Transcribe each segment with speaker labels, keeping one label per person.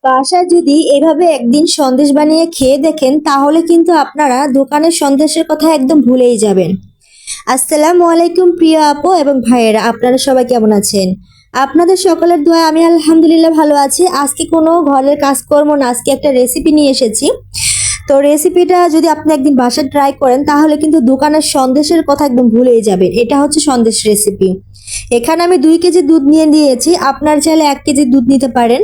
Speaker 1: বাসায় যদি এভাবে একদিন সন্দেশ বানিয়ে খেয়ে দেখেন তাহলে কিন্তু আপনারা দোকানের সন্দেশের কথা একদম ভুলেই যাবেন। আসসালামু আলাইকুম প্রিয় আপু এবং ভাইয়েরা, আপনারা সবাই কেমন আছেন? আপনাদের সকলের দোয়া আমি আলহামদুলিল্লাহ ভালো আছি। আজকে কোনো ঘরের কাজকর্ম না, আজকে একটা রেসিপি নিয়ে এসেছি। তো রেসিপিটা যদি আপনি একদিন বাসায় ট্রাই করেন তাহলে কিন্তু দোকানের সন্দেশের কথা একদম ভুলেই যাবেন। এটা হচ্ছে সন্দেশ রেসিপি। এখানে আমি 2 কেজি দুধ নিয়ে নিয়েছি, আপনার চাইলে 1 কেজি দুধ নিতে পারেন।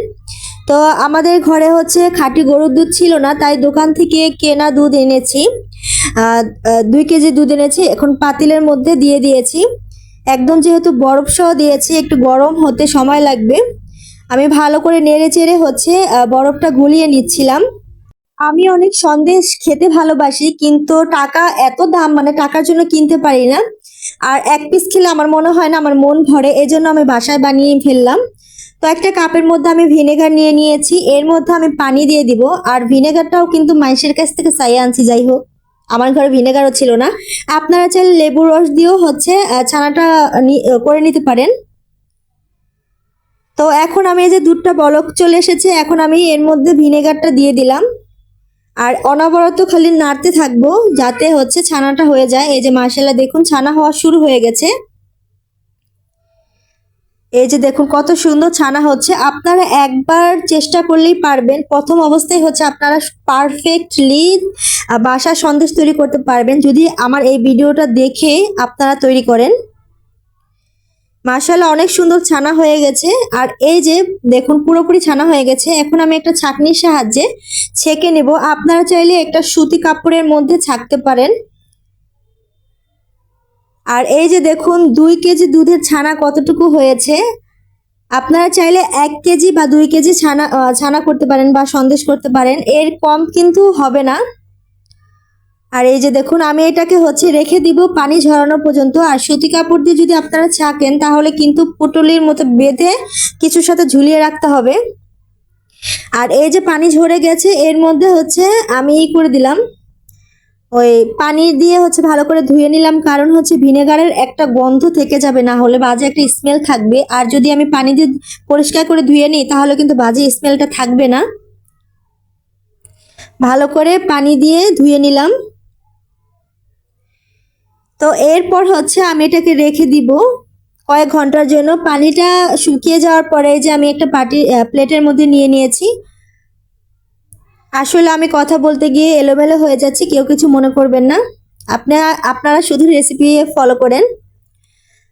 Speaker 1: তো আমাদের ঘরে হচ্ছে খাঁটি গরুর দুধ ছিল না, তাই দোকান থেকে কেনা দুধ এনেছি। 2 কেজি দুধ এনেছি, এখন পাতিলের মধ্যে দিয়ে দিয়েছি। একদম যেহেতু বরফ সহ দিয়েছি, একটু গরম হতে সময় লাগবে। আমি ভালো করে নেড়ে চেড়ে হচ্ছে বরফটা গলিয়ে নিচ্ছিলাম। আমি অনেক সন্দেশ খেতে ভালোবাসি, কিন্তু টাকা এত দাম, মানে টাকার জন্য কিনতে পারি না। আর 1 পিস খেলে আমার মনে হয় না আমার মন ভরে, এজন্য আমি বাসায় বানিয়ে ফেললাম। তো একটা কাপের মধ্যে আমি ভিনেগার নিয়ে নিয়েছি, এর মধ্যে আমি পানি দিয়ে দিব। আর ভিনেগারটাও কিন্তু মাইশের কাছ থেকে চাইয়ে আনছি, যাই হোক আমার ঘরে ভিনেগারও ছিল না। আপনারা চাইলে লেবুর রস দিয়েও হচ্ছে ছানাটা করে নিতে পারেন। তো এখন আমি এই যে দুধটা বলক চলে এসেছে, এখন আমি এর মধ্যে ভিনেগারটা দিয়ে দিলাম। আর অনবরত খালি নাড়তে থাকবো যাতে হচ্ছে ছানাটা হয়ে যায়। এই যে মাশাআল্লাহ দেখুন ছানা হওয়া শুরু হয়ে গেছে। এই যে দেখুন কত সুন্দর ছানা হচ্ছে। আপনারা একবার চেষ্টা করলেই পারবেন। প্রথম অবস্থায় হচ্ছে আপনারা পারফেক্টলি বাসায় সন্দেশ তৈরি করতে পারবেন যদি আমার এই ভিডিওটা দেখে আপনারা তৈরি করেন। মাশাআল্লাহ অনেক সুন্দর ছানা হয়ে গেছে। আর এই যে দেখুন পুরোপুরি ছানা হয়ে গেছে। এখন আমি একটা ছাঁকনির সাহায্যে ছেঁকে নেব। আপনারা চাইলে একটা সুতি কাপড়ের মধ্যে ছাঁকতে পারেন। আর এই যে দেখুন 2 কেজি দুধের ছানা কতটুকু হয়েছে। আপনারা চাইলে 1 কেজি বা 2 কেজি ছানা করতে পারেন বা সন্দেশ করতে পারেন, এর কম কিন্তু হবে না। আর এই যে দেখুন আমি এটাকে হচ্ছে রেখে দিব পানি ঝরানো পর্যন্ত। আর সুতি কাপড় দিয়ে যদি আপনারা ছাঁকেন তাহলে কিন্তু পুটলির মতো বেঁধে কিছুর সাথে ঝুলিয়ে রাখতে হবে। আর এই যে পানি ঝরে গেছে, এর মধ্যে হচ্ছে আমি করে দিলাম ওই পানি দিয়ে হচ্ছে ভালো করে ধুয়ে নিলাম, কারণ হচ্ছে ভিনেগারের একটা গন্ধ থেকে যাবে, না হলে বাজে একটা স্মেল থাকবে। আর যদি আমি পানি দিয়ে পরিষ্কার করে ধুয়ে নিই তাহলে কিন্তু বাজে স্মেলটা থাকবে না। ভালো করে পানি দিয়ে ধুয়ে নিলাম। তো এরপর হচ্ছে আমি এটাকে রেখে দিব কয়েক ঘন্টার জন্য। পানিটা শুকিয়ে যাওয়ার পরে যে আমি একটা প্লেটের মধ্যে নিয়ে নিয়েছি। আসলে আমি কথা বলতে গিয়ে এলোমেলো হয়ে যাচ্ছি, কেউ কিছু মনে করবেন না। আপনারা শুধু রেসিপি ফলো করেন।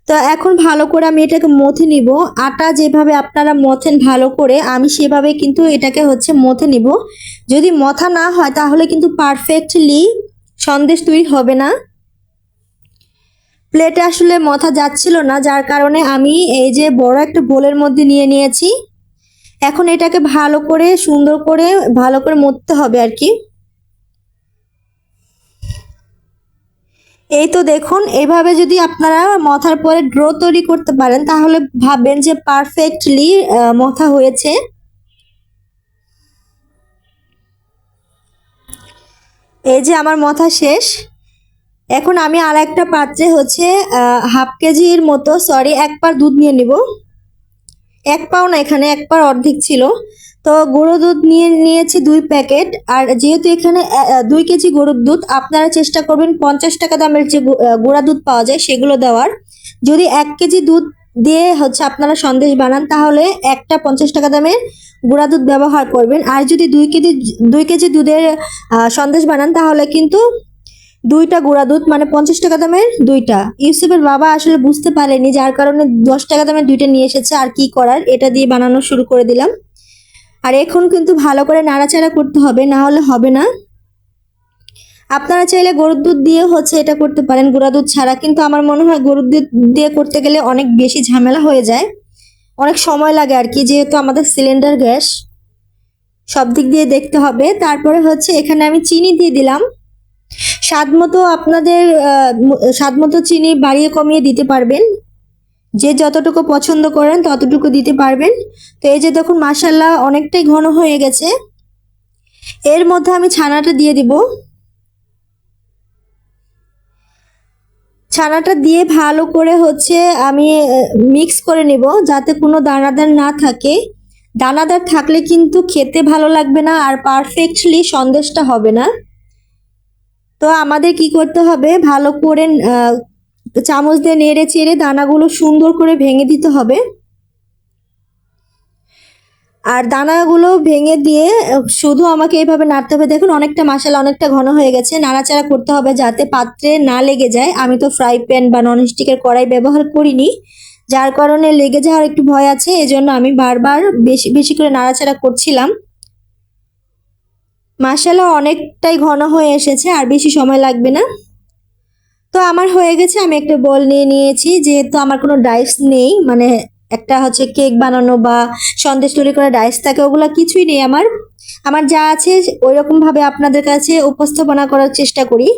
Speaker 1: তো এখন ভালো করে আমি এটাকে মথে নিব। আটা যেভাবে আপনারা মথেন ভালো করে, আমি সেভাবে কিন্তু এটাকে হচ্ছে মথে নিব। যদি মথা না হয় তাহলে কিন্তু পারফেক্টলি সন্দেশ তৈরি হবে না। প্লেটে আসলে মথা যাচ্ছিল না, যার কারণে আমি এই যে বড় একটা বোলের মধ্যে নিয়ে নিয়েছি। এখন এটাকে ভালো করে সুন্দর করে ভালো করে মথতে হবে আর কি। এই তো দেখুন এইভাবে যদি আপনারা মথার পরে ড্রো তৈরি করতে পারেন তাহলে ভাববেন যে পারফেক্টলি মথা হয়েছে। এই যে আমার মথা শেষ। এখন আমি আর একটা পাত্রে হচ্ছে 1/2 কেজির মতো, সরি 1 পা দুধ নিয়ে নিব। 1 পাও না, এখানে 1 পার অর্ধেক ছিল। তো গুঁড়ো দুধ নিয়েছি 2 প্যাকেট। আর যেহেতু এখানে 2 কেজি গরুর দুধ, আপনারা চেষ্টা করবেন 50 টাকা দামের যে গুঁড়া দুধ পাওয়া যায় সেগুলো দেওয়ার। যদি 1 কেজি দুধ দিয়ে হচ্ছে আপনারা সন্দেশ বানান তাহলে একটা 50 টাকা দামের গুঁড়া দুধ ব্যবহার করবেন। আর যদি 2 কেজি দুধের সন্দেশ বানান তাহলে কিন্তু 2টা গুঁড়া দুধ, মানে 50 টাকা দামের 2টা। ইউসুফের বাবা আসলে বুঝতে পারেনি, যার কারণে 10 টাকা দামের 2টা নিয়ে এসেছে। আর কি করার, এটা দিয়ে বানানো শুরু করে দিলাম। আর এখন কিন্তু ভালো করে নাড়াচাড়া করতে হবে, না হলে হবে না। আপনারা চাইলে গরুর দুধ দিয়ে হচ্ছে এটা করতে পারেন গুঁড়া দুধ ছাড়া, কিন্তু আমার মনে হয় গরুর দুধ দিয়ে করতে গেলে অনেক বেশি ঝামেলা হয়ে যায়, অনেক সময় লাগে আর কি, যেহেতু আমাদের সিলিন্ডার গ্যাস। সব দিক দিয়ে দেখতে হবে। তারপরে হচ্ছে এখানে আমি চিনি দিয়ে দিলাম স্বাদ মতো। আপনাদের স্বাদ মতো চিনি বাড়িয়ে কমিয়ে দিতে পারবেন, যে যতটুকু পছন্দ করেন ততটুকু দিতে পারবেন। তো এই যে দেখুন মাশাআল্লাহ অনেকটাই ঘন হয়ে গেছে। এর মধ্যে আমি ছানাটা দিয়ে দিব। ছানাটা দিয়ে ভালো করে হচ্ছে আমি মিক্স করে নিব যাতে কোনো দানাদার না থাকে। দানাদার থাকলে কিন্তু খেতে ভালো লাগবে না আর পারফেক্টলি সন্দেশটা হবে না। তো আমাদের কি করতে হবে, ভালো করে চামচ দিয়ে নেড়ে চেড়ে দানাগুলো সুন্দর করে ভেঙে দিতে হবে। আর দানাগুলো ভেঙে দিয়ে শুধু আমাকে এইভাবে নাড়তে হবে। দেখুন অনেকটা মশলা অনেকটা ঘন হয়ে গেছে, নাড়াচাড়া করতে হবে যাতে পাত্রে না লেগে যায়। আমি তো ফ্রাই প্যান বা ননস্টিকের কড়াই ব্যবহার করিনি, যার কারণে লেগে যাওয়ার একটু ভয় আছে, এজন্য আমি বারবার বেশি বেশি করে নাড়াচাড়া করছিলাম। মশলা অনেকটাই ঘন হয়ে এসেছে, আর বেশি সময় লাগবে না। তো আমার হয়ে গেছে, আমি একটা বল নিয়ে নিয়েছি। যেহেতু আমার কোনো ডাইস নেই, মানে একটা হচ্ছে কেক বানানো বা সন্দেশ তৈরি করা ডাইস থাকে, ওগুলো কিছুই নেই আমার। আমার যা আছে ওই রকম ভাবে আপনাদের কাছে উপস্থাপনা করার চেষ্টা করি।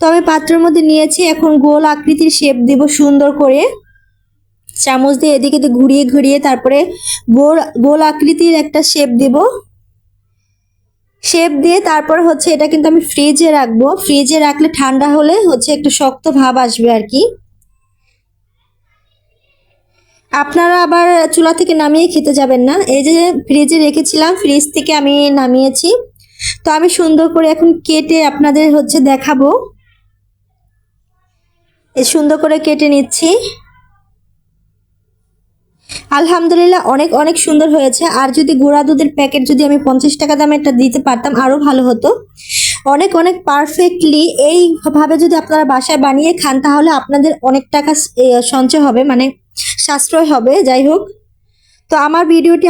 Speaker 1: তো আমি পাত্রের মধ্যে নিয়েছি, এখন গোল আকৃতির শেপ দিব সুন্দর করে। চামচ দিয়ে এদিকে ঘুরিয়ে ঘুরিয়ে তারপরে গোল গোল আকৃতির একটা শেপ দিব। শেপ দিয়ে তারপর হচ্ছে এটা কিন্তু আমি ফ্রিজে রাখবো। ফ্রিজে রাখলে ঠান্ডা হলে হচ্ছে একটু শক্ত ভাব আসবে আর কি। আপনারা আবার চুলা থেকে নামিয়ে খেতে যাবেন না। এই যে ফ্রিজে রেখেছিলাম, ফ্রিজ থেকে আমি নামিয়েছি। তো আমি সুন্দর করে এখন কেটে আপনাদের হচ্ছে দেখাবো। সুন্দর করে কেটে নিচ্ছি। আলহামদুলিল্লাহ অনেক অনেক সুন্দর হয়েছে। আর যদি গুঁড়া দুধের প্যাকেট যদি আমি 50 টাকা দামে একটা দিতে পারতাম আরো ভালো হতো। অনেক অনেক পারফেক্টলি এইভাবে যদি আপনারা বাসায় বানিয়ে খান তাহলে আপনাদের অনেক টাকা সঞ্চয় হবে, মানে সাশ্রয় হবে। যাই হোক, তো আমার ভিডিওটি